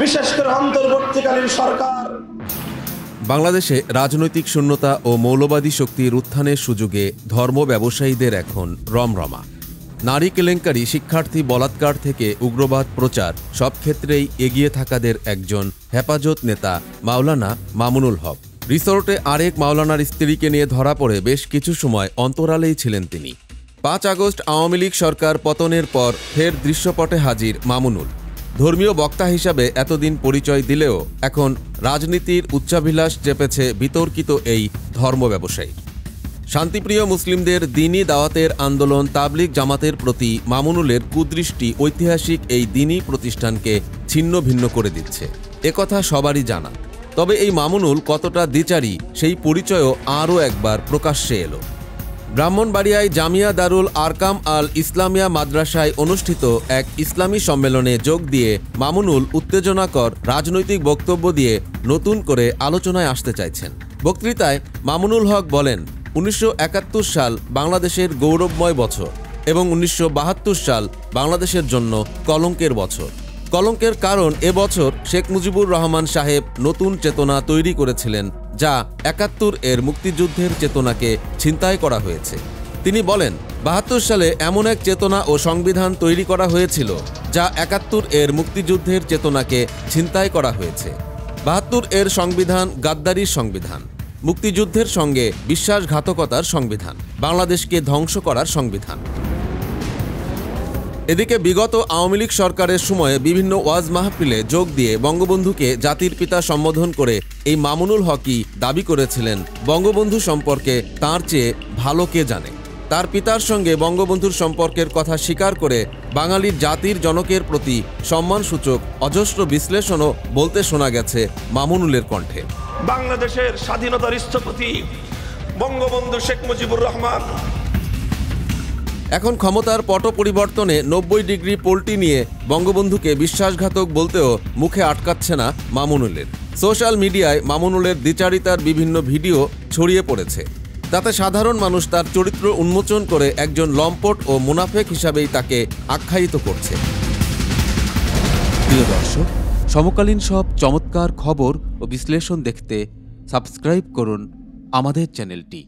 বিশেষ করে অন্তর্বর্তীকালীন সরকার বাংলাদেশে রাজনৈতিক শূন্যতা ও মৌলবাদী শক্তির উত্থানের সুযোগে ধর্ম ব্যবসায়ীদের এখন রমরমা। নারী কেলেঙ্কারি, শিক্ষার্থী বলাৎকার থেকে উগ্রবাদ প্রচার, সব ক্ষেত্রেই এগিয়ে থাকাদের একজন হেফাজত নেতা মাওলানা মামুনুল হক। রিসোর্টে আরেক মাওলানার স্ত্রীকে নিয়ে ধরা পড়ে বেশ কিছু সময় অন্তরালেই ছিলেন তিনি। 5 আগস্ট আওয়ামী লীগ সরকার পতনের পর ফের দৃশ্যপটে হাজির মামুনুল। ধর্মীয় বক্তা হিসাবে এতদিন পরিচয় দিলেও এখন রাজনীতির উচ্চাভিলাষ চেপেছে বিতর্কিত এই ধর্ম ব্যবসায়ী। শান্তিপ্রিয় মুসলিমদের দ্বীনি দাওয়াতের আন্দোলন তাবলিগ জামাতের প্রতি মামুনুলের কুদৃষ্টি ঐতিহাসিক এই দ্বীনি প্রতিষ্ঠানকে ছিন্ন ভিন্ন করে দিচ্ছে, একথা সবারই জানা। তবে এই মামুনুল কতটা দ্বিচারী সেই পরিচয়ও আরও একবার প্রকাশ্যে এলো। ব্রাহ্মণবাড়িয়ায় জামিয়া দারুল আরকাম আল ইসলামিয়া মাদ্রাসায় অনুষ্ঠিত এক ইসলামী সম্মেলনে যোগ দিয়ে মামুনুল উত্তেজনাকর রাজনৈতিক বক্তব্য দিয়ে নতুন করে আলোচনায় আসতে চাইছেন। বক্তৃতায় মামুনুল হক বলেন, 1971 সাল বাংলাদেশের গৌরবময় বছর এবং 1972 সাল বাংলাদেশের জন্য কলঙ্কের বছর। কলঙ্কের কারণ এবছর শেখ মুজিবুর রহমান সাহেব নতুন চেতনা তৈরি করেছিলেন, যা 71 এর মুক্তিযুদ্ধের চেতনাকে ছিনতাই করা হয়েছে। তিনি বলেন, 72 সালে এমন এক চেতনা ও সংবিধান তৈরি করা হয়েছিল যা 71 এর মুক্তিযুদ্ধের চেতনাকে ছিনতাই করা হয়েছে। 72 এর সংবিধান গাদ্দারির সংবিধান, মুক্তিযুদ্ধের সঙ্গে বিশ্বাসঘাতকতার সংবিধান, বাংলাদেশকে ধ্বংস করার সংবিধান। এদিকে বিগত আওয়ামী লীগ সরকারের সময়ে বিভিন্ন ওয়াজ মাহফিলে যোগ দিয়ে বঙ্গবন্ধুকে জাতির পিতা সম্বোধন করে এই মামুনুল হকই দাবি করেছিলেন, বঙ্গবন্ধু সম্পর্কে তাঁর চেয়ে ভালো কে জানে। তার পিতার সঙ্গে বঙ্গবন্ধুর সম্পর্কের কথা স্বীকার করে বাঙালির জাতির জনকের প্রতি সম্মানসূচক অজস্র বিশ্লেষণও বলতে শোনা গেছে মামুনুলের কণ্ঠে। বাংলাদেশের স্বাধীনতার স্থপতি বঙ্গবন্ধু শেখ মুজিবুর রহমান এখন ক্ষমতার পট পরিবর্তনে 90 ডিগ্রি পোল্টি নিয়ে বঙ্গবন্ধুকে বিশ্বাসঘাতক বলতেও মুখে আটকাচ্ছে না মামুনুলের। সোশ্যাল মিডিয়ায় মামুনুলের দ্বিচারিতার বিভিন্ন ভিডিও ছড়িয়ে পড়েছে। তাতে সাধারণ মানুষ তার চরিত্র উন্মোচন করে একজন লম্পট ও মুনাফেক হিসাবেই তাকে আখ্যায়িত করছে। প্রিয় দর্শক, সমকালীন সব চমৎকার খবর ও বিশ্লেষণ দেখতে সাবস্ক্রাইব করুন আমাদের চ্যানেলটি।